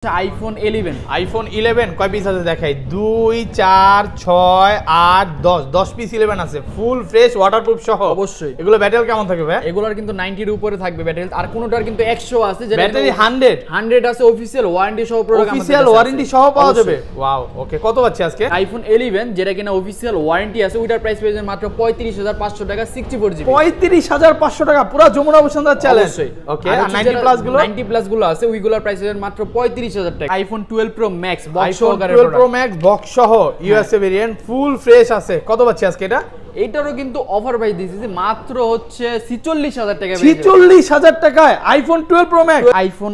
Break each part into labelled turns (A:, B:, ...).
A: IPhone 11
B: iPhone 11 কয় piece আছে দেখাই 2 4 6 8 10 10 পিস 11 আছে ফুল ফ্রেশ ওয়াটারপ্রুফ সহ
A: অবশ্যই
B: এগুলো ব্যাটারি কেমন থাকবে ভাই
A: এগুলোর কিন্তু 90 এর উপরে থাকবে ব্যাটারি আর কোনটার কিন্তু 100 আছে যেটা
B: ব্যাটারি 100
A: আছে অফিশিয়াল ওয়ারেন্টি সহ প্রোডাক্ট
B: অফিশিয়াল ওয়ারেন্টি সহ পাওয়া যাবে ওয়াও ওকে কত পাচ্ছি আজকে
A: আইফোন 11 যেটা কিনা অফিশিয়াল ওয়ারেন্টি আছে ওইটার প্রাইস পেয়ে যাবেন মাত্র 35500 টাকা 64 জিবি
B: 35500 টাকা পুরো যমুনা বসুন্ধরা চ্যালেঞ্জ ওকে আর 90 প্লাস গুলো
A: আছে ওইগুলোর প্রাইস পেয়ে যাবেন মাত্র 35000 টাকা আইফোন 12 প্রো ম্যাক্স বক্স সহকারে
B: 12 প্রো ম্যাক্স বক্স সহ ইউএসএ ভেরিয়েন্ট ফুল ফ্রেশ আছে কত পাচ্ছি আজকে এটা
A: এইটারও কিন্তু অফার প্রাইস দিয়েছি মাত্র হচ্ছে 46000 টাকা
B: 46000 টাকায় iPhone 12 pro max iPhone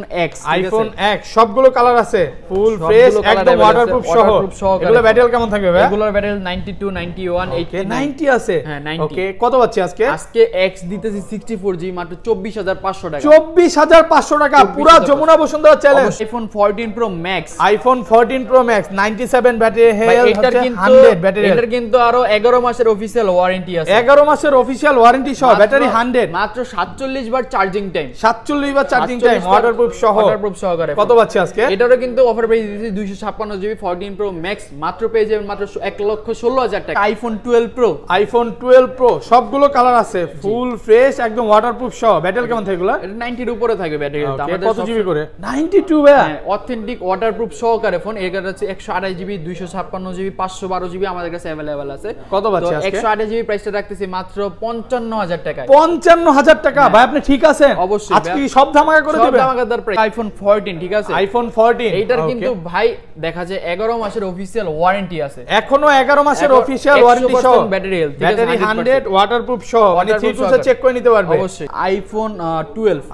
B: X সবগুলো কালার আছে ফুল ফ্রেশ একদম ওয়াটারপ্রুফ সহ এগুলো ব্যাটারি কেমন থাকবে ভাই
A: এগুলোর ব্যাটারি 92 91
B: 90 আছে
A: হ্যাঁ 90
B: ওকে কত পাচ্ছি আজকে
A: X দিতেছি 64 জিবি মাত্র 24500 টাকা
B: 24500 টাকা পুরো Jamuna Bashundhara challenge
A: iPhone 14 pro max
B: iPhone 14 pro max 97 battery health
A: এটার কিন্তু
B: 100 ব্যাটারি
A: এটার কিন্তু আরো 11 মাসের অফিশিয়াল ওয়ারেন্টি আছে
B: 11 মাসের অফিশিয়াল ওয়ারেন্টি সহ ব্যাটারি 100
A: মাত্র 47 বার চার্জিং টাইম
B: 47 বার চার্জিং টাইম ওয়াটারপ্রুফ সহকারে কত পাচ্ছি আজকে
A: এটারও কিন্তু অফার পেয়ে দিয়েছি 256 জিবি 14 প্রো ম্যাক্স মাত্র পেয়ে যাবেন মাত্র 1,16,000 টাকা আইফোন 12 প্রো
B: সবগুলো কালার আছে ফুল ফ্রেশ একদম ওয়াটারপ্রুফ সহ ব্যাটারি কেমন থাকবে এগুলো
A: এটা 90 এর উপরে থাকবে ব্যাটারি
B: আমাদের কত জিবি করে 92 ভাই
A: অথেন্টিক ওয়াটারপ্রুফ সহকারে ফোন এর কাছে 128 জিবি 256 জিবি 512 জিবি আমাদের কাছে अवेलेबल আছে
B: কত পাচ্ছি আজকে
A: 128 জিবি প্রাইসটা রাখতেছি মাত্র 55000 টাকায়
B: 55000 টাকা ভাই আপনি ঠিক আছেন
A: অবশ্যই
B: আজকে কি সব ধামাকা করে দিবেন
A: সব ধামাকাদার প্রাইস আইফোন 14 ঠিক আছে
B: আইফোন 14
A: এইটার কিন্তু ভাই দেখা যায় 11 মাসের অফিশিয়াল ওয়ারেন্টি আছে
B: এখনো 11 মাসের অফিশিয়াল ওয়ারেন্টি সহ
A: ব্যাটারি হেলথ
B: ব্যাটারি 100 ওয়াটারপ্রুফ সহ মানে 3 চেক করে নিতে পারবে
A: অবশ্যই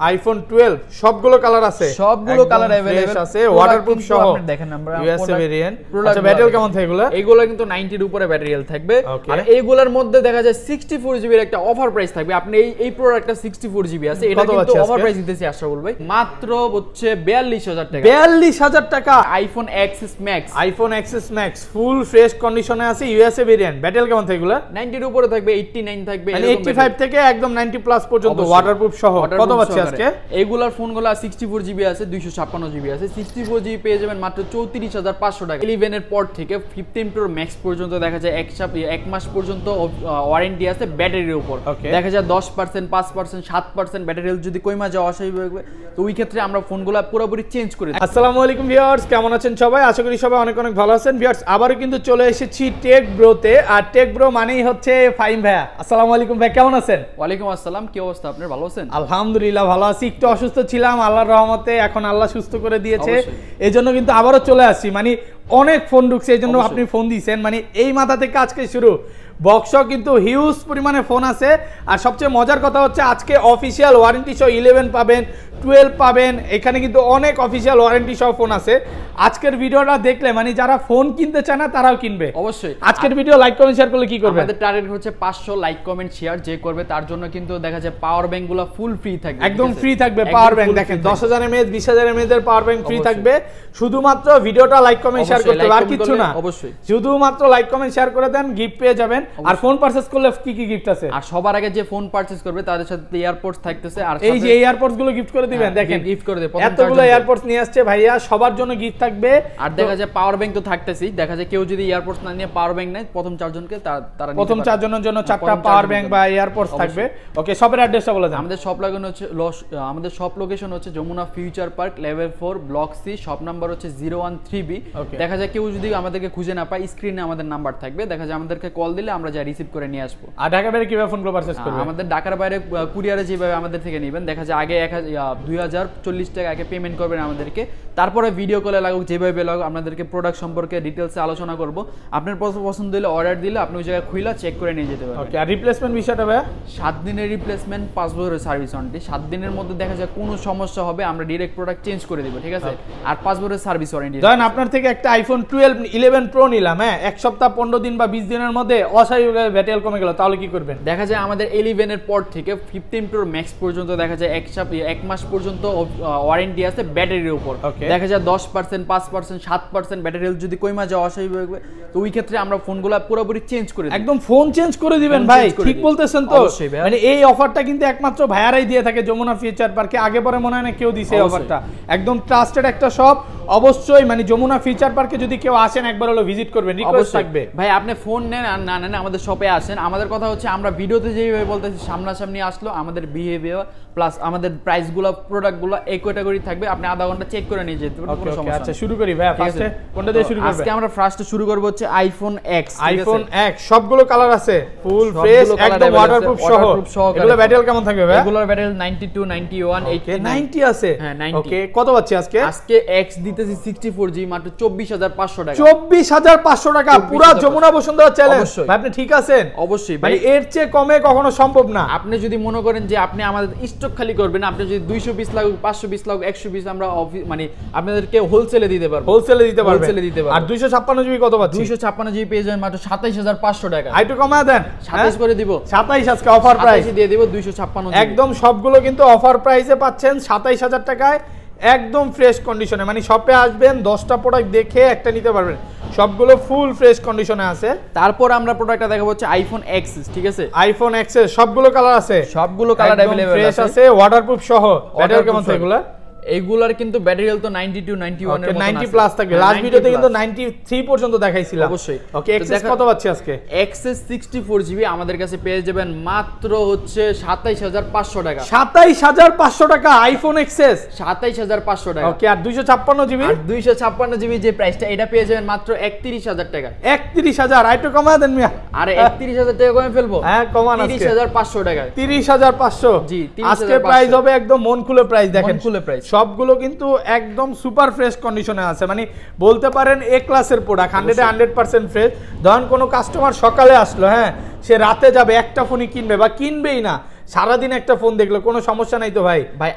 A: আইফোন
B: 12 সবগুলো কালার আছে
A: সবগুলো কালার अवेलेबल
B: আছে ওয়াটারপ্রুফ সহ
A: আপনি দেখেন আমরা
B: ইউএসএ ভেরিয়েন্ট আচ্ছা ব্যাটারি কেমন থাকবে
A: এগুলো কিন্তু 90 এর উপরে ব্যাটারি হেলথ থাকবে আর এইগুলোর মধ্যে দেখা যায় 64 জিবি এর একটা অফার প্রাইস থাকবে আপনি এই প্রোডাক্টটা 64 জিবি আছে এটা কিন্তু অফার প্রাইস দিতেছি আশরাফুল ভাই মাত্র হচ্ছে 42000 টাকা
B: 42000 টাকা
A: iPhone XS max
B: full fresh কন্ডিশনে আছে ইউএসএ ভেরিয়েন্ট ব্যাটারি কেমন থাকবে
A: 90 এর উপরে থাকবে 89 থাকবে
B: মানে 85 থেকে একদম 90 প্লাস পর্যন্ত ওয়াটারপ্রুফ সহ কত পাচ্ছি আজকে
A: এইগুলার ফোনগুলো 64 জিবি আছে 256 জিবি আছে 64 জিবি পেয়ে যাবেন মাত্র 34500 টাকা 11 এর পর থেকে 15 প্রো ম্যাক্স পর্যন্ত দেখা যায় এক মাস পর্যন্ত ওয়ারেন্টি আছে ব্যাটারির উপর দেখা যায় 10% 5% 7% ব্যাটারি হেলথ যদি কমে যায় অস্বাভাবিক তো ওই ক্ষেত্রে আমরা ফোনগুলো পুরোপুরি চেঞ্জ করে দিই
B: আসসালামু আলাইকুম ভিউয়ার্স কেমন আছেন সবাই আশা করি সবাই অনেক অনেক ভালো আছেন ভিউয়ার্স আবারো কিন্তু চলে এসেছি টেক ব্রোতে আর টেক ব্রো মানেই হচ্ছে ফাইম ভাইয়া আসসালামু আলাইকুম ভাই কেমন আছেন
A: ওয়ালাইকুম আসসালাম কি অবস্থা আপনার ভালো আছেন
B: আলহামদুলিল্লাহ ভালো আছি একটু অসুস্থ ছিলাম আল্লাহর রহমতে এখন আল্লাহ সুস্থ করে দিয়েছে এজন্য কিন্তু আবারো চলে আসছি মানে অনেক ফোন ঢুকছে এজন্য আপনি ফোন দিয়েছেন মানে এই মাথা থেকে আজকে শুরু বক্স কিন্তু হিউজ পরিমাণে ফোন আছে আর সবচেয়ে মজার কথা হচ্ছে আজকে অফিশিয়াল ওয়ারেন্টি সহ 11 পাবেন 12 পাবেন এখানে কিন্তু অনেক অফিশিয়াল ওয়ারেন্টি সহ ফোন আছে আজকের ভিডিওটা দেখলে মানে যারা ফোন কিনতে চায় না তারাও কিনবে
A: অবশ্যই
B: আজকের ভিডিও লাইক কমেন্ট শেয়ার করলে কি করবে
A: আমাদের টার্গেট হচ্ছে 500 লাইক কমেন্ট শেয়ার যে করবে তার জন্য কিন্তু দেখা যায় পাওয়ার ব্যাংকগুলো ফুল ফ্রি থাকবে
B: একদম ফ্রি থাকবে পাওয়ার ব্যাংক দেখেন 10000 এমএএইচ 20000 এমএএইচ এর পাওয়ার ব্যাংক ফ্রি থাকবে শুধুমাত্র ভিডিওটা লাইক কমেন্ট শেয়ার করতে হবে আর কিছু না
A: অবশ্যই
B: শুধুমাত্র লাইক কমেন্ট শেয়ার করে দেন গিফট পেয়ে যাবেন আর ফোন পারচেজ করলে কি কি গিফট আছে
A: আর সবার আগে যে ফোন পারচেজ করবে তাদের সাথে এয়ারপডস থাকতেছে আর
B: এই যে এয়ারপডস গুলো গিফট করে দিবেন দেখেন
A: গিফট করে দেব
B: এতগুলো এয়ারপডস নিয়ে আসছে ভাইয়া সবার জন্য গিফট থাকবে
A: আর দেখা যায় পাওয়ার ব্যাংক তো থাকতেছেই দেখা যায় কেউ যদি এয়ারপডস না নিয়ে পাওয়ার ব্যাংক নেয় প্রথম চারজনকে তারা
B: প্রথম চারজনের জন্য চারটা পাওয়ার ব্যাংক বা এয়ারপডস থাকবে ওকে শপের অ্যাড্রেসটা বলে দেন
A: আমাদের শপ লোকেশন হচ্ছে Jamuna future park level 4 block C shop number হচ্ছে 013B দেখা যায় কেউ যদি আমাদেরকে খুঁজে না পায় স্ক্রিনে আমাদের নাম্বার থাকবে দেখা যায় আমাদেরকে কল দিলে আমরা যা রিসিভ করে নিয়ে আসবো
B: আর ঢাকার বাইরে কিভাবে ফোনগুলো পারচেজ করবে
A: আমাদের ঢাকার বাইরে কুরিয়ারে যেভাবে আমাদের থেকে নেবেন দেখা যায় আগে 2040 টাকা আগে পেমেন্ট করবেন আমাদেরকে তারপরে ভিডিও কলে লাগুক যেভাবে লাগুক আপনাদেরকে প্রোডাক্ট সম্পর্কে ডিটেইলসে আলোচনা করব আপনার পছন্দ হলে অর্ডার দিলে আপনি ওই জায়গায় খুইলা চেক করে নিয়ে যেতে পারবেন
B: ওকে আর রিপ্লেসমেন্ট বিষয়টা ভাই
A: 7 দিনের রিপ্লেসমেন্ট 5 বছরের সার্ভিস ওয়ারেন্টি 7 দিনের মধ্যে দেখা যায় কোনো সমস্যা হবে আমরা ডাইরেক্ট প্রোডাক্ট চেঞ্জ করে দেব ঠিক আছে আর 5 বছরের সার্ভিস ওয়ারেন্টি
B: ধরেন আপনার থেকে একটা আইফোন 11 প্রো নিলাম হ্যাঁ এক সপ্তাহ 15 দিন বা 20 দিনের মধ্যে অস্বাভাবিকভাবে ব্যাটারি কমে গেল তাহলে কি করবেন
A: দেখা যায় আমাদের 11 এর পর থেকে 15 প্রো ম্যাক্স পর্যন্ত দেখা যায় এক মাস পর্যন্ত ওয়ারেন্টি আছে ব্যাটারির উপর দেখা যায় 10% 5% 7% ব্যাটারি হেলথ যদি কমে যায় অস্বাভাবিক তো ওই ক্ষেত্রে আমরা ফোনগুলো পুরোপুরি চেঞ্জ করে দিই
B: একদম ফোন চেঞ্জ করে দিবেন ভাই ঠিক বলতেছেন তো মানে এই অফারটা কিন্তু একমাত্র ভাইয়ারাই দিয়ে থাকে যমুনা ফিউচার পার্কে আগে পরে মনে হয় না কেউ দিছে এই অফারটা একদম ট্রাস্টেড একটা শপ অবশ্যই মানে যমুনা ফিচার পার্কে যদি কেউ আসেন একবার হলো ভিজিট করবেন, রিকোয়েস্ট থাকবে।
A: ভাই আপনি ফোন নেন আর না নেন আমাদের শপে আসেন। আমাদের কথা হচ্ছে আমরা ভিডিওতে যেভাবে বলতেছি সামনাসামনি আসলো আমাদের বিহেভিয়ার প্লাস আমাদের প্রাইসগুলো প্রোডাক্টগুলো এই ক্যাটাগরি থাকবে, আপনি আধা ঘন্টা চেক করে নিয়ে যেতে পারবেন, কোনো সমস্যা।
B: আচ্ছা শুরু করি ভাই, ফার্স্টে কোনটা দিয়ে শুরু করব?
A: আজকে আমরা ফার্স্টে শুরু করব হচ্ছে আইফোন এক্স।
B: আইফোন এক্স সবগুলো কালার আছে, ফুল ফ্রেশ একদম ওয়াটারপ্রুফ সহ। এগুলো ব্যাটারি কেমন থাকবে ভাই?
A: এগুলোর ব্যাটারি 92 91 80
B: 90 আছে।
A: হ্যাঁ 90।
B: ওকে কত পাচ্ছি আজকে?
A: আজকে এক্স দিতেছি 64G মাত্র 24500 টাকা।
B: 24500 টাকা পুরো যমুনা বসুন্ধরা চ্যালেঞ্জ। ভাই আপনি ঠিক আছেন?
A: অবশ্যই
B: ভাই, এর চেয়ে কমে কখনো সম্ভব না।
A: আপনি যদি মনে করেন যে আপনি আমাদের স্টক খালি করবেন, আপনি যদি 200 পিস লাগুক 500 পিস লাগুক 100 পিস আমরা মানে আপনাদেরকে হোলসেলে দিতে পারবো।
B: হোলসেলে দিতে পারবেন। আর
A: 256
B: জিবি কত পাচ্ছি?
A: 256 জিবি পেয়ে যাবেন মাত্র 27500 টাকা।
B: আইটু কমায় দেন,
A: 27 করে দিব।
B: 27 আজকে অফার প্রাইস
A: দিয়ে দিব 256 জিবি।
B: একদম সবগুলো কিন্তু অফার প্রাইসে পাচ্ছেন 27000 টাকায় একদম ফ্রেশ কন্ডিশনে। মানে শপে আসবেন 10টা প্রোডাক্ট দেখে একটা নিতে পারবেন, সবগুলো ফুল ফ্রেশ কন্ডিশনে আছে।
A: তারপর আমরা প্রোডাক্টটা দেখাবো হচ্ছে আইফোন এক্স, ঠিক আছে?
B: আইফোন এক্স এর সবগুলো কালার আছে,
A: সবগুলো কালার अवेलेबल
B: ফ্রেশ আছে, ওয়াটারপ্রুফ সহ। ব্যাটারি কেমন থাকে এগুলা?
A: এইগুলার কিন্তু ব্যাটারি হেলথ তো 92 91 এর মতো
B: 90 প্লাস থাকবে। লাস্ট ভিডিওতে কিন্তু 93 পর্যন্ত দেখাইছিলাম।
A: অবশ্যই।
B: ওকে এক্সেস কত পাচ্ছি আজকে?
A: এক্সেস 64GB আমাদের কাছে পেয়ে যাবেন মাত্র হচ্ছে 27500 টাকা।
B: 27500 টাকা আইফোন এক্সেস
A: 27500 টাকা।
B: ওকে আর 256GB?
A: আর 256GB যে প্রাইসটা এটা পেয়ে যাবেন মাত্র 31000 টাকা।
B: 31000 আইটো কমায় দেন মিয়া।
A: আরে 31000 টাকা কমে ফেলবো?
B: হ্যাঁ কমান আজকে
A: 30500 টাকা।
B: 30500
A: জি,
B: আজকে প্রাইস হবে একদম মন খুলে প্রাইস দেখেন।
A: মন খুলে প্রাইস।
B: সবগুলো কিন্তু একদম সুপার ফ্রেশ কন্ডিশনে আছে, মানে বলতে পারেন এ ক্লাসের প্রোডাক্ট, 100% ফ্রেশ। ধরুন কোনো কাস্টমার সকালে আসলো, হ্যাঁ সে রাতে যাবে একটা ফোনই কিনবে বা কিনবেই না, সারাদিন একটা ফোন দেখলো, কোনো সমস্যা নাই তো ভাই?
A: ভাই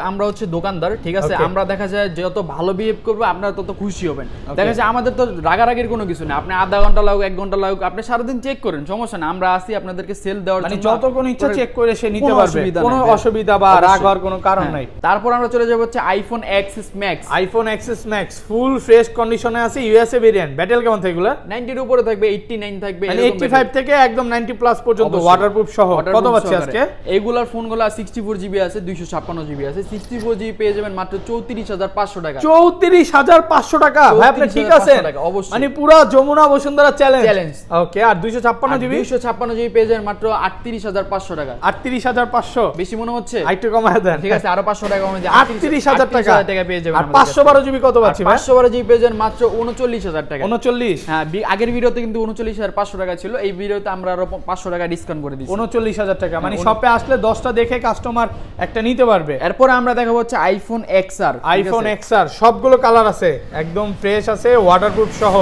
A: আমরা হচ্ছে দোকানদার, ঠিক আছে? আমরা দেখা যায় যত ভালো বিহেভ করবো আপনারা তত খুশি হবেন। দেখা যায় আমাদের তো রাগারাগির কোনো কিছু নেই, আপনি আধা ঘন্টা লাগুক 1 ঘন্টা লাগুক আপনি সারাদিন চেক করেন, সমস্যা না। আমরা আসি আপনাদেরকে সেল দেওয়ার জন্য,
B: যতক্ষণ ইচ্ছা চেক করে সে নিতে পারবে, কোনো অসুবিধা বা রাগ হওয়ার কোনো কারণ নাই।
A: তারপর আমরা চলে যাব হচ্ছে iPhone XS max.
B: IPhone XS max full fresh কন্ডিশনে আছে, ইউএসএ ভেরিয়েন্ট। ব্যাটারি কেমন থাকে এগুলা?
A: 90 এর উপরে থাকবে, 89 থাকবে,
B: মানে 85 থেকে একদম 90 প্লাস পর্যন্ত ওয়াটারপ্রুফ সহ। কত পাচ্ছি আজকে?
A: এইগুলার ফোনগুলো 64GB আছে, 256GB আছে। 64GB পেয়ে যাবেন মাত্র 34500 টাকা।
B: 34500 টাকা। ভাই আপনি ঠিক আছেন?
A: অবশ্যই।
B: মানে পুরো যমুনা বসুন্ধরা চ্যালেঞ্জ। ওকে আর 256GB?
A: 256GB পেয়ে যাবেন মাত্র 38500 টাকা।
B: 38500
A: বেশি মনে হচ্ছে?
B: একটু কমায় দেন।
A: ঠিক আছে আরো 500 টাকা কমে যায়,
B: 38000 টাকা
A: পেয়ে যাবেন।
B: আর 512GB কত পাচ্ছি ভাই?
A: 512GB পেয়ে যাবেন মাত্র 39000 টাকা।
B: 39?
A: হ্যাঁ, আগের ভিডিওতে কিন্তু 39500 টাকা ছিল, এই ভিডিওতে আমরা আরো 500 টাকা ডিসকাউন্ট করে দিয়েছি।
B: 39000 টাকা। মানে শপে আসলে 10টা দেখে কাস্টমার একটা নিতে পারবে।
A: এরপর আমরা দেখাবো হচ্ছে আইফোন এক্সআর।
B: আইফোন এক্সআর সবগুলো কালার আছে, একদম ফ্রেশ আছে, ওয়াটারপ্রুফ সহ।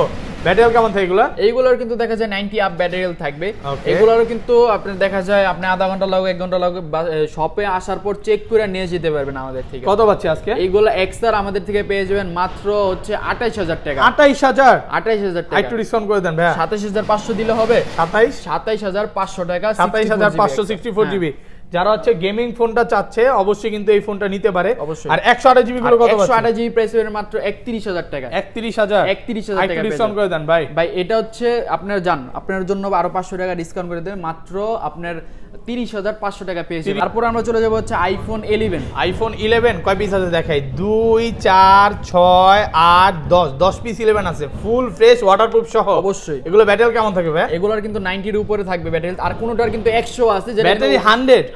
B: ব্যাটারি কেমন থাকে এগুলা?
A: এইগুলোর কিন্তু দেখা যায় 90 আপ ব্যাটারি থাকবে। এগুলোরও কিন্তু আপনি দেখা যায় আপনি আধা ঘন্টা লাগুক 1 ঘন্টা লাগুক শপে আসার পর চেক করে নিয়ে যেতে পারবেন আমাদের থেকে।
B: কত পাচ্ছি আজকে?
A: এইগুলো এক্সআর আমাদের থেকে পেয়ে যাবেন মাত্র হচ্ছে 28000 টাকা।
B: 28000
A: টাকা।
B: একটু ডিসকাউন্ট করে দেন ভাই।
A: 27500 দিলে হবে?
B: 27500
A: টাকা।
B: 27500 64GB। যারা হচ্ছে গেমিং ফোনটা চাচ্ছে অবশ্যই কিন্তু এই ফোনটা নিতে পারে।
A: অবশ্যই।
B: আর 128GB গুলো কত পাচ্ছেন?
A: 128GB প্রাইস এর মাত্র 31000 টাকা।
B: 31000 টাকা ডিসকাউন্ট করে দেন ভাই।
A: ভাই এটা হচ্ছে আপনার আপনার জন্য আরো 500 টাকা ডিসকাউন্ট করে দেন, মাত্র আপনার 30500 টাকা পেয়েছি। তারপর আমরা চলে যাব হচ্ছে আইফোন 11।
B: আইফোন 11 কয় পিস আছে দেখাই? 2 4 6 8 10 পিস 11 আছে, ফুল ফ্রেশ ওয়াটারপ্রুফ সহ।
A: অবশ্যই।
B: এগুলো ব্যাটারি কেমন থাকবে ভাই?
A: এগুলোর কিন্তু 90 এর উপরে থাকবে ব্যাটারি, আর কোনটার কিন্তু 100 আছে, যেটা
B: ব্যাটারি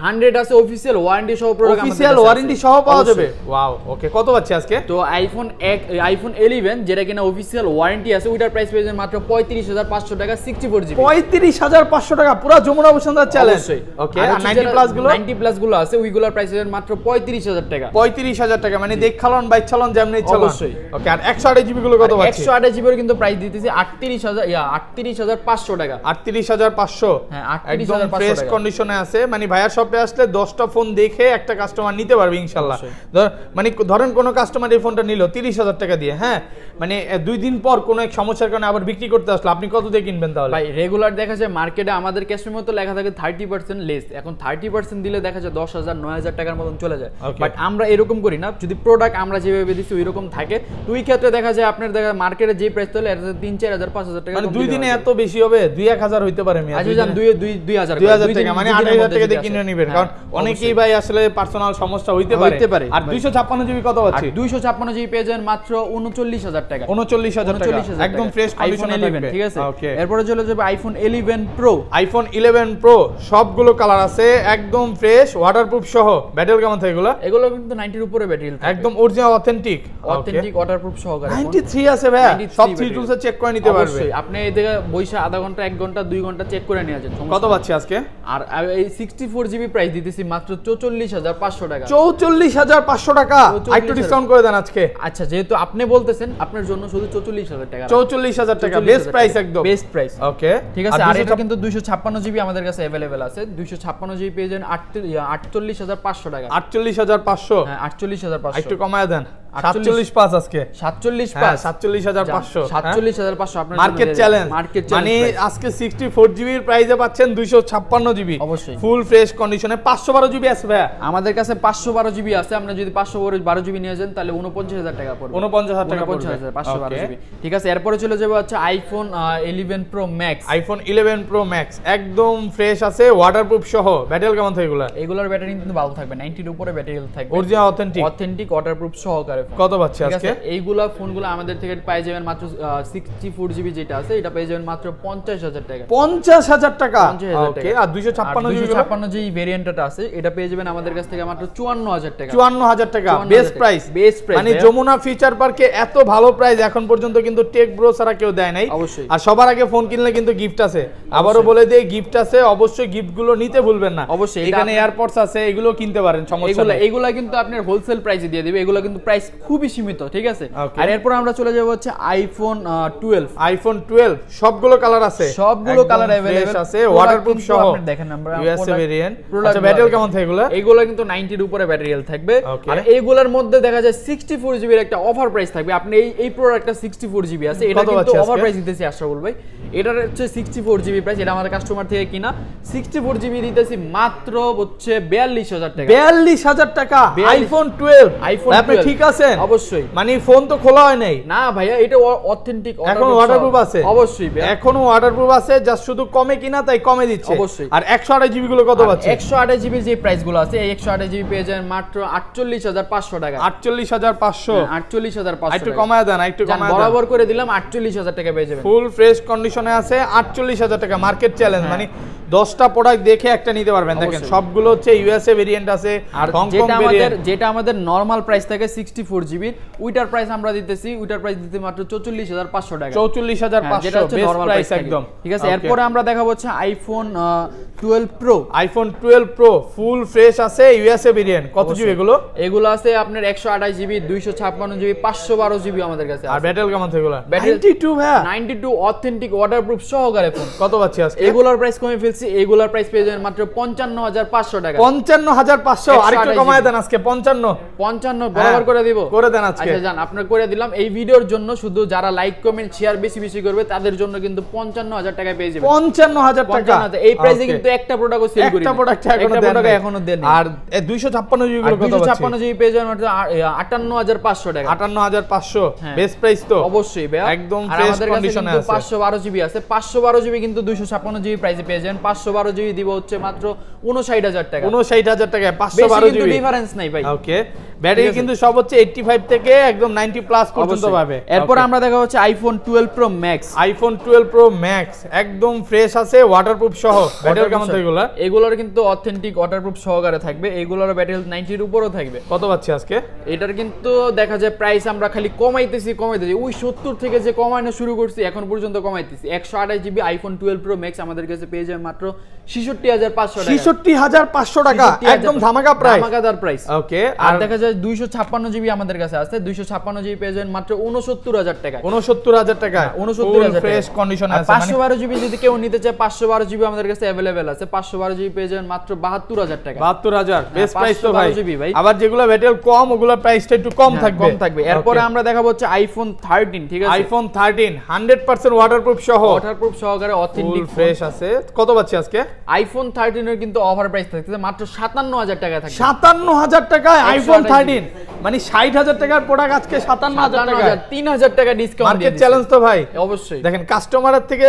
B: 100
A: আছে। অফিশিয়াল ওয়ারেন্টি সহ প্রোডাক্ট,
B: অফিশিয়াল ওয়ারেন্টি সহ পাওয়া যাবে। ওয়াও ওকে কত পাচ্ছি আজকে?
A: তো আইফোন 11 যেটা কিনা অফিশিয়াল ওয়ারেন্টি আছে, ওইটার প্রাইস পেয়ে যাবেন মাত্র 35500 টাকা। 64GB
B: 35500 টাকা পুরো যমুনা বসুন্ধরা চ্যালেঞ্জ। ওকে আর 90 প্লাস গুলো
A: আছে, ওইগুলোর প্রাইস পেয়ে মাত্র 35000 টাকা।
B: 35000 টাকা মানে দেখালন বাইক চালন যেমনি চালন।
A: অবশ্যই।
B: ওকে আর 128GB গুলো কত পাচ্ছি?
A: 128GB এর কিন্তু প্রাইস দিতেছি 38500 টাকা।
B: 38500।
A: হ্যাঁ,
B: একদম ফ্রেশ কন্ডিশনে আছে। মানে ভাইয়ার শপে আসলে 10টা ফোন দেখে একটা কাস্টমার নিতে পারবে ইনশাআল্লাহ। মানে ধরেন কোন কাস্টমার এই ফোনটা নিল 30000 টাকা দিয়ে, হ্যাঁ মানে 2 দিন পর কোন এক সমস্যার কারণে আবার বিক্রি করতে আসলো, আপনি কত দিয়ে কিনবেন তাহলে?
A: ভাই রেগুলার দেখা যায় মার্কেটে আমাদের ক্যাশের মতো লেখা থাকে 30%, লেস, এখন 30% দিলে দেখা যায় 10,000 9,000 টাকার মতন চলে যায়।
B: Okay.
A: বাট আমরা এরকম করি না, যদি প্রোডাক্ট আমরা যেভাবে দিচ্ছি ওই রকম থাকে তো ওই ক্ষেত্রে দেখা যায় আপনার দেখা মার্কেটে যে প্রাইস চলে এর 3-4,000 5,000 টাকা
B: মানে
A: কম
B: 2
A: দিতে
B: দিনে
A: হবে।
B: এত বেশি হবে? 2-1000 হইতে পারে মিয়া।
A: আচ্ছা জান 2,000
B: 2000 টাকা মানে 8,000 টাকা দিয়ে কিনে নেবেন, কারণ অনেকেই ভাই আসলে পার্সোনাল সমস্যা হইতে পারে। আর 256 জিবি কত পাচ্ছি?
A: 256 জিবি পেয়ে যাবেন মাত্র 39,000 টাকা।
B: 39,000 টাকা একদম ফ্রেশ কন্ডিশনে থাকবে,
A: ঠিক আছে।
B: ওকে,
A: এরপরে চলে যাবে আইফোন 11 প্রো।
B: আইফোন 11 প্রো সবগুলো কালার আছে, একদম ফ্রেশ, ওয়াটারপ্রুফ সহ। ব্যাটারি কেমন থাকে এগুলো?
A: এগুলো কিন্তু 90 এর উপরে ব্যাটারি থাকে,
B: একদম অরিজিনাল অথেন্টিক
A: ওয়াটারপ্রুফ সহকারে।
B: 93 আছে ভাই, সব থ্রি টুলসে চেক করে নিতে পারবে।
A: অবশ্যই আপনি এই জায়গা বইসা আধা ঘন্টা 1 ঘন্টা 2 ঘন্টা চেক করে নিয়ে যাবেন।
B: কত পাচ্ছি আজকে?
A: আর এই 64 জিবি প্রাইস দিতেছি মাত্র 44,500 টাকা।
B: 44,500 টাকা, একটু ডিসকাউন্ট করে দেন আজকে।
A: আচ্ছা যেহেতু আপনি বলতেছেন আপনার জন্য শুধু 44,000 টাকা।
B: 44,000 টাকা বেস্ট প্রাইস, একদম
A: বেস্ট প্রাইস,
B: ওকে,
A: ঠিক আছে। আর এটা কিন্তু 256 জিবি আমাদের কাছে अवेलेबल আছে। 256 জিবি পেয়ে যাবেন 48,500 টাকা।
B: 48,500,
A: হ্যাঁ 48,500,
B: একটু কমায় দেন। 47.5 আজকে
A: 47.5,
B: 47,500,
A: 47,500 আপনার
B: মার্কেট চ্যালেঞ্জ। মানে আজকে 64 জিবি এর প্রাইসে পাচ্ছেন 256 জিবি,
A: অবশ্যই
B: ফুল ফ্রেশ কন্ডিশনে। 512 জিবি আছে ভাই আমাদের
A: কাছে, 512 জিবি আছে। আপনি যদি 512 জিবি নিয়ে যান তাহলে 49,000 টাকা পড়বে।
B: 49,000 টাকা পড়বে,
A: 512 জিবি, ঠিক আছে। এরপরে চলে যাবে হচ্ছে iPhone 11 pro max.
B: IPhone 11 pro max একদম ফ্রেশ আছে, ওয়াটারপ্রুফ সহ। ব্যাটারি কেমন থাকে এগুলা?
A: এগুলোর ব্যাটারি কিন্তু ভালো থাকবে, 90 এর উপরে ব্যাটারি থাকবে,
B: অরিজিনাল অথেন্টিক
A: ওয়াটারপ্রুফ সহকারে।
B: কত পাচ্ছি আজকে?
A: এইগুলা ফোনগুলো আমাদের থেকে পেয়ে যাবেন মাত্র 64 জিবি যেটা আছে এটা পেয়ে যাবেন মাত্র 50,000 টাকা।
B: 50,000 টাকা, ওকে। আর
A: 256 জিবি ভেরিয়েন্টটা আছে এটা পেয়ে যাবেন আমাদের কাছ থেকে মাত্র 54,000 টাকা।
B: 54,000 টাকা বেস্ট প্রাইস, মানে যমুনা ফিচার পার্কে এত ভালো প্রাইস এখন পর্যন্ত কিন্তু টেক ব্রো ছাড়া কেউ দেয় নাই।
A: অবশ্যই।
B: আর সবার আগে ফোন কিনলে কিন্তু গিফট আছে, আবারও বলে দেই গিফট আছে, অবশ্যই গিফট গুলো নিতে ভুলবেন না।
A: অবশ্যই
B: এখানে এয়ারপডস আছে, এগুলো কিনতে পারেন, সমস্যা নেই।
A: এগুলা কিন্তু আপনার হোলসেল প্রাইসে দিয়ে দিবে, এগুলো কিন্তু প্রাইস খুবই সীমিত, ঠিক আছে। আর এরপর আমরা চলে যাব হচ্ছে আইফোন 12।
B: আইফোন 12 সবগুলো কালার আছে,
A: সবগুলো কালার अवेलेबल
B: আছে, ওয়াটারপ্রুফ সহ।
A: আপনি দেখেন আমরা
B: ইউএসএ ভেরিয়েন্ট। আচ্ছা ব্যাটারি কেমন থাকে এগুলো?
A: এগুলো কিন্তু 90 এর উপরে ব্যাটারি থাকবে। আর এইগুলোর মধ্যে দেখা যায় 64 জিবি এর একটা অফার প্রাইস থাকবে। আপনি এই প্রোডাক্টটা 64 জিবি আছে, এটা কিন্তু অফার প্রাইস দিতেছি আশরাফুল ভাই। এটার হচ্ছে 64 জিবি প্রাইস, এটা আমাদের কাস্টমার থেকে কিনা। 64 জিবি দিতেছি মাত্র হচ্ছে 42,000 টাকা।
B: 42,000 টাকা আইফোন 12। আপনি ঠিক আছেন?
A: অবশ্যই।
B: মানে ফোন তো খোলা হয় নাই
A: না ভাইয়া, এটা অথেন্টিক,
B: এখন ওয়াটারপ্রুফ আছে।
A: অবশ্যই
B: এখনো ওয়াটারপ্রুফ আছে, জাস্ট শুধু কমে কিনা তাই কমে দিচ্ছে।
A: অবশ্যই।
B: আর 128 জিবি গুলো কত পাচ্ছে?
A: 128 জিবি যে প্রাইস গুলো আছে, এই 128 জিবি পেয়ে যাবেন মাত্র 48,500 টাকা।
B: 48,500,
A: 48,500
B: একটু কমায় দেন, একটু কমায় দেন।
A: বরাবর করে দিলাম 48,000 টাকা পেয়ে যাবেন।
B: ফুল ফ্রেশ কন্ডিশনে আছে, 48,000 টাকা মার্কেট চ্যালেঞ্জ। মানে 10টা প্রোডাক্ট দেখে একটা নিতে পারবেন। দেখেন সবগুলো হচ্ছে ইউএসএ ভেরিয়েন্ট আছে,
A: আর যেটা আমাদের নরমাল প্রাইস থাকে 64 জিবি, ওইটার প্রাইস আমরা দিতেছি, ওইটার প্রাইস দিতে মাত্র 44,500 টাকা।
B: 44,500
A: যেটা হচ্ছে নরমাল প্রাইস একদম, ঠিক আছে। এরপরে আমরা দেখাবো হচ্ছে iPhone 12 pro.
B: IPhone 12 pro full fresh আছে, ইউএসএ ভেরিয়েন্ট। কত জিবি এগুলো?
A: এগুলো আছে আপনার 128 জিবি, 256 জিবি, 512 জিবি আমাদের কাছে আছে।
B: আর ব্যাটারি কেমন থাকে এগুলো? 92 ভাই,
A: 92 অথেন্টিক ওয়াটারপ্রুফ সহকারে ফোন।
B: কত পাচ্ছি আজকে?
A: এগুলোর প্রাইস কমে ফেলছি, এগুলোর প্রাইস পেয়ে যাবেন মাত্র 55,500 টাকা।
B: 55,500, আরেকটু কমায় দেন আজকে।
A: 55 বরাবর করে দিব,
B: করে দেন আজকে।
A: আচ্ছা জান, আপনার করে দিলাম। এই ভিডিওর জন্য শুধু যারা লাইক কমেন্ট শেয়ার বেশি বেশি করবে তাদের জন্য কিন্তু 55,000 টাকা পেয়ে যাবেন।
B: 55,000 টাকা
A: এই প্রাইসে কিন্তু একটা প্রোডাক্টও সেল করি না,
B: একটা প্রোডাক্ট এখনো দেন। আর 256 জিবি গুলো কত?
A: 256 জিবি পেয়ে যাবেন মাত্র 58,500 টাকা।
B: 58,500 বেস্ট প্রাইস তো।
A: অবশ্যই ভাই,
B: একদম ফ্রেশ কন্ডিশনে আছে।
A: 512 জিবি আছে, 512 জিবি কিন্তু 256 জিবি প্রাইসে পেয়ে যাবেন। 512 জিবি দিব হচ্ছে মাত্র 59,000 টাকা।
B: 59,000 টাকা 512 জিবি,
A: কিন্তু ডিফারেন্স নাই ভাই।
B: ওকে, ব্যাটারি কিন্তু সব হচ্ছে 85 থেকে একদম 90 প্লাস পর্যন্ত পাবে।
A: এরপর আমরা দেখা হচ্ছে iPhone 12 pro max.
B: IPhone 12 pro max একদম ফ্রেশ আছে, ওয়াটারপ্রুফ সহ। ব্যাটারি কেমন থাকে এগুলা?
A: এগুলোর কিন্তু অথেন্টিক ওয়াটারপ্রুফ সহকারে থাকবে, এগুলোর ব্যাটারি 90 এর উপরও থাকবে।
B: কত পাচ্ছি আজকে?
A: এটার কিন্তু দেখা যায় প্রাইস আমরা খালি কমাইতেছি। ওই 70 থেকে যে কমানো শুরু করছি এখন পর্যন্ত কমাইতেছি। 128 জিবি আইফোন 12 প্রো ম্যাক্স আমাদের কাছে পেয়ে যাবে মাত্র 66,500 টাকা।
B: 66,500 টাকা একদম ধামাকা প্রাইস,
A: ধামাকাদার প্রাইস।
B: ওকে।
A: আর দেখা যায় 256 জিবি আমাদের কাছে আছে 256 জিবি পেয়ে যাবেন মাত্র 69000 টাকা।
B: 69000 টাকা
A: 69000
B: ফ্রেশ কন্ডিশনে আছে।
A: 512 জিবি যদি কেউ নিতে চায় 512 জিবি আমাদের কাছে अवेलेबल আছে। 512 জিবি পেয়ে যাবেন মাত্র 72000 টাকা।
B: 72000 বেস্ট প্রাইস তো ভাই।
A: ভাই
B: আবার যেগুলো ব্যাটারি কম ওগুলোর প্রাইসটা একটু কম থাকবে।
A: এরপরে আমরা দেখাবো হচ্ছে আইফোন 13, ঠিক আছে?
B: আইফোন 13 100% ওয়াটারপ্রুফ সহ,
A: ওয়াটারপ্রুফ সহকারে অথেন্টিক
B: ফ্রেশ আছে। কত পাচ্ছি আজকে?
A: আইফোন 13 এর কিন্তু অফার প্রাইস থাকছে মাত্র 57000 টাকা থাকবে।
B: 57000 টাকায় আইফোন 13, মানে 60000 টাকার প্রোডাক্ট আজকে 57000 টাকা,
A: 3000 টাকা ডিসকাউন্ট দিয়ে
B: মার্কেট চ্যালেঞ্জ তো ভাই।
A: অবশ্যই
B: দেখেন কাস্টমারের থেকে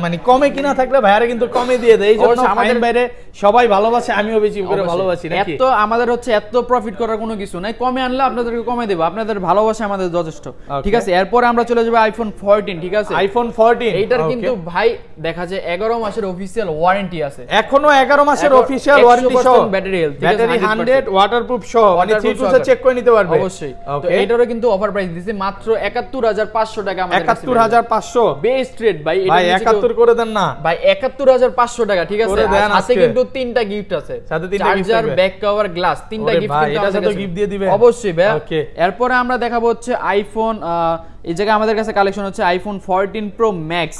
B: মানে কমে কিনা থাকলে ভাইরা কিন্তু কমে দিয়ে দেয়। এইজন্য আমাদের বাইরে সবাই ভালোবাসে, আমিও বেশি করে ভালোবাসি নাকি।
A: এত আমাদের হচ্ছে এত প্রফিট করার কোনো কিছু নাই, কমে আনলে আপনাদেরকে কমে দেব, আপনাদের ভালোবাসা আমাদের যথেষ্ট, ঠিক আছে? এরপর আমরা চলে যাব আইফোন 14, ঠিক আছে?
B: আইফোন 14
A: এইটার কিন্তু ভাই দেখা যায় 11 মাসের অফিশিয়াল ওয়ারেন্টি আছে,
B: এখনো 11 মাসের অফিশিয়াল ওয়ারেন্টি সহ, ব্যাটারি হেলথ, ব্যাটারি 100 ওয়াটারপ্রুফ সহ, মানে 3 চেক করে নিতে পারবে
A: অবশ্যই। তো এইটারও কিন্তু অফার প্রাইস দিয়েছে মাত্র 71500 টাকা আমাদের কাছে।
B: 71500
A: বেস্ট রেট ভাই।
B: ভাই 71 করে দেন না ভাই,
A: 71500 টাকা, ঠিক আছে? সাথে কিন্তু 3টা গিফট আছে, চার্জার, ব্যাক কভার, গ্লাস, 3টা গিফট কিন্তু আমাদের কাছে
B: গিফট দিয়ে দিবেন
A: অবশ্যই ভাই। এরপর আমরা দেখাবো হচ্ছে আইফোন, এই জায়গায় আমাদের কাছে কালেকশন হচ্ছে আইফোন 14 প্রো ম্যাক্স।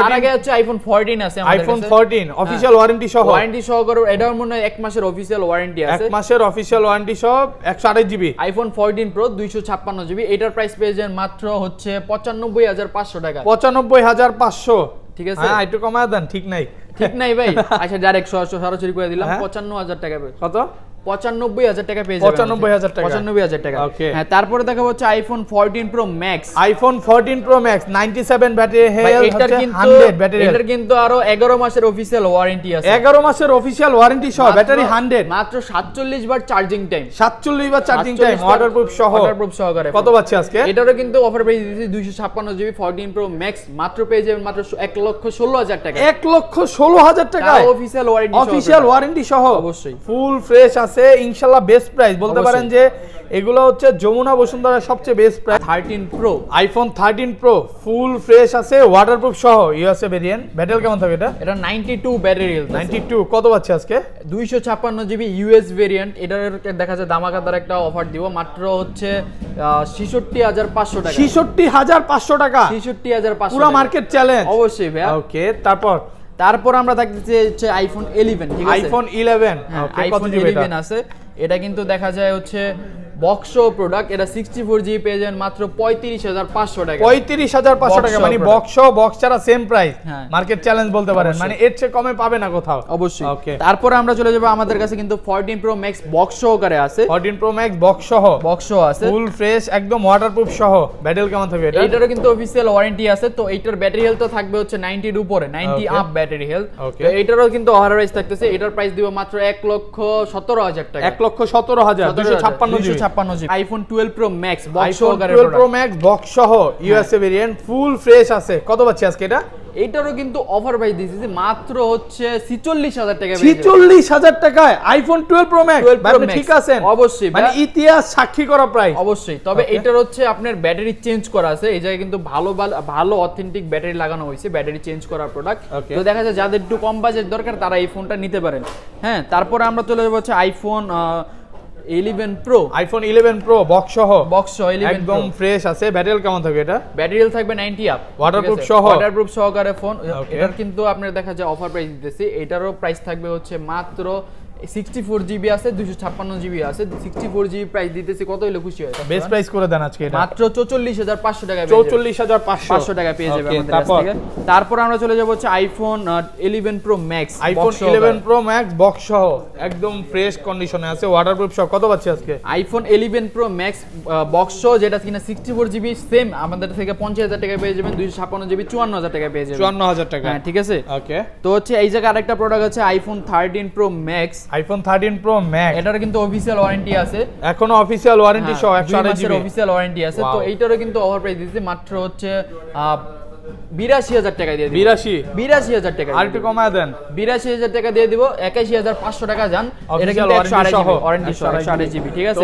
A: তার আগে হচ্ছে আইফোন 14 আছে আমাদের কাছে,
B: আইফোন 14 অফিশিয়াল ওয়ারেন্টি সহ,
A: ওয়ারেন্টি সহকারে এটার মনে হয় 1 মাসের অফিশিয়াল ওয়ারেন্টি আছে,
B: 1 মাসের অফিশিয়াল ওয়ারেন্টি সহ 128 জিবি
A: আইফোন 14 প্রো 256 জিবি। এটার প্রাইস পেয়ে যাবেন মাত্র হচ্ছে 95500 টাকা।
B: 95500,
A: ঠিক আছে?
B: হ্যাঁ একটু কমায় দেন। ঠিক নাই
A: ভাই। আচ্ছা ডাইরেক্ট সরাসরি করে দিলাম 55000 টাকা।
B: কত?
A: 95000 টাকা পেয়ে যাবেন।
B: 95000 টাকা,
A: 95000 টাকা। হ্যাঁ, তারপরে দেখাবো হচ্ছে iPhone 14 pro max.
B: IPhone 14 pro max 97 battery health,
A: এটার কিন্তু
B: 100 ব্যাটারি,
A: এটার কিন্তু আরো 11 মাসের অফিশিয়াল ওয়ারেন্টি আছে,
B: 11 মাসের অফিশিয়াল ওয়ারেন্টি সহ, ব্যাটারি 100,
A: মাত্র 47 বার চার্জিং টাইম,
B: 47 বার চার্জিং টাইম, ওয়াটারপ্রুফ সহ,
A: ওয়াটারপ্রুফ সহকারে।
B: কত পাচ্ছি আজকে?
A: এটারও কিন্তু অফার পেয়ে দিয়েছি 256 জিবি 14 প্রো ম্যাক্স, মাত্র পেয়ে যাবেন মাত্র 1,16,000 টাকা।
B: 1,16,000 টাকা
A: অফিশিয়াল ওয়ারেন্টি,
B: অফিশিয়াল ওয়ারেন্টি সহ,
A: অবশ্যই
B: ফুল ফ্রেশ আছে ইনশাআল্লাহ। বেস্ট প্রাইস বলতে পারেন যে এগুলো হচ্ছে যমুনা বসুন্ধরার সবচেয়ে best price. 13 pro, iPhone 13 pro full fresh আছে, ওয়াটারপ্রুফ সহ, ইউএসএ ভেরিয়েন্ট। ব্যাটারি কেমন থাকবে এটা?
A: এটা 92 ব্যাটারি হেলথ,
B: 92। কত পাচ্ছে আজকে?
A: 256 জিবি ইউএস ভেরিয়েন্ট। এটার দেখা যায় দামাকাদার একটা অফার দিব, মাত্র হচ্ছে 66500 টাকা।
B: 66500 টাকা,
A: 66500,
B: পুরো মার্কেট চ্যালেঞ্জ
A: অবশ্যই ভাই।
B: ওকে, তারপর
A: আমরা থাকতেছি হচ্ছে আইফোন 11, ঠিক আছে?
B: আইফোন 11,
A: ওকে, আইফোন 11 আছে। এটা কিন্তু দেখা যায় হচ্ছে বক্স প্রোডাক্ট। এটা 64 জিবি পেয়ে যাবেন মাত্র 35500 টাকা।
B: 35500 টাকা, মানে বক্স ছাড়া সেম প্রাইস, মার্কেট চ্যালেঞ্জ বলতে পারেন, মানে এর চেয়ে কমে পাবে না কোথাও,
A: অবশ্যই। তারপরে আমরা চলে যাব, আমাদের কাছে কিন্তু 14 প্রো ম্যাক্স বক্স সহকারে আছে,
B: 14 প্রো ম্যাক্স বক্স সহ আছে, ফুল ফ্রেশ একদম ওয়াটারপ্রুফ সহ। ব্যাটারি কেমন থাকবে এটা?
A: এটারও কিন্তু অফিশিয়াল ওয়ারেন্টি আছে। তো এইটার ব্যাটারি হেলথ তো থাকবে হচ্ছে 90 এর উপরে, 90 আপ ব্যাটারি হেলথ। তো এটারও কিন্তু অফার প্রাইস থাকতেছে, এটার প্রাইস দিব মাত্র 1,17,000 টাকা।
B: 1,17,000,
A: 256 GB iPhone 12 pro max box সহকারে,
B: 12 প্রো ম্যাক্স বক্স সহ, ইউএসএ ভেরিয়েন্ট, ফুল ফ্রেশ আছে। কত পাচ্ছি আজকে এটা?
A: এইটারও কিন্তু অফার প্রাইস দিয়েছে মাত্র হচ্ছে 46000 টাকা।
B: 46000 টাকায় আইফোন 12 প্রো ম্যাক্স, আপনি ঠিক আছেন?
A: অবশ্যই,
B: মানে ইতিহাস সাক্ষী করা প্রাইস,
A: অবশ্যই। তবে এটার হচ্ছে আপনার ব্যাটারি চেঞ্জ করা আছে, এই জায়গায় কিন্তু ভালো অথেন্টিক ব্যাটারি লাগানো হয়েছে, ব্যাটারি চেঞ্জ করা প্রোডাক্ট। তো দেখা যায় যাদের একটু কম বাজেট দরকার তারা এই ফোনটা নিতে পারেন। হ্যাঁ, তারপরে আমরা চলে যাব হচ্ছে iPhone 11 pro.
B: IPhone 11 pro box সহ
A: 11
B: একদম ফ্রেশ আছে। ব্যাটারি কেমন থাকবে এটা?
A: ব্যাটারি হেলথ থাকবে 90 আপ, ওয়াটারপ্রুফ সহকারে ফোন। এটার কিন্তু আপনার দেখা যায় অফার প্রাইস দিতেছি, এটারও প্রাইস থাকবে হচ্ছে মাত্র 64 জিবি আছে, 256 জিবি আছে। 64 জিবি প্রাইস দিতেছি, কত হইলে খুশি হয়?
B: বেস্ট প্রাইস করে দেন আজকে এটা,
A: মাত্র 44500 টাকা।
B: 44500
A: টাকা পেয়ে যাবে আমাদের কাছ থেকে। তারপর আমরা চলে যাব হচ্ছে iPhone 11 pro max,
B: iPhone 11 pro max box সহ একদম ফ্রেশ কন্ডিশনে আছে, ওয়াটারপ্রুফ সহ। কত পাচ্ছি আজকে?
A: আইফোন 11 প্রো ম্যাক্স বক্স সহ, যেটা কিনা 64 জিবি, সেম আমাদের থেকে 50000 টাকা পেয়ে যাবেন। 256 জিবি 54000 টাকা পেয়ে যাবেন,
B: 54000 টাকা।
A: হ্যাঁ, ঠিক আছে।
B: ওকে,
A: তো হচ্ছে এই জায়গায় আরেকটা প্রোডাক্ট আছে iPhone 13 pro max.
B: IPhone 13 pro max,
A: এটার কিন্তু অফিশিয়াল ওয়ারেন্টি আছে,
B: এখনো অফিশিয়াল ওয়ারেন্টি সহ 128 জিবি
A: অফিশিয়াল ওয়ারেন্টি আছে। তো এইটারও কিন্তু অফার প্রাইস দিয়েছে মাত্র হচ্ছে 82000 টাকা দিয়ে দিব। 82000 টাকা,
B: আর একটু কমায় দেন।
A: 82000 টাকা দিয়ে দিব। 81500 টাকা যান। এটা কিন্তু 128 জিবি ওয়ারেন্টি সহ, 128 জিবি, ঠিক আছে।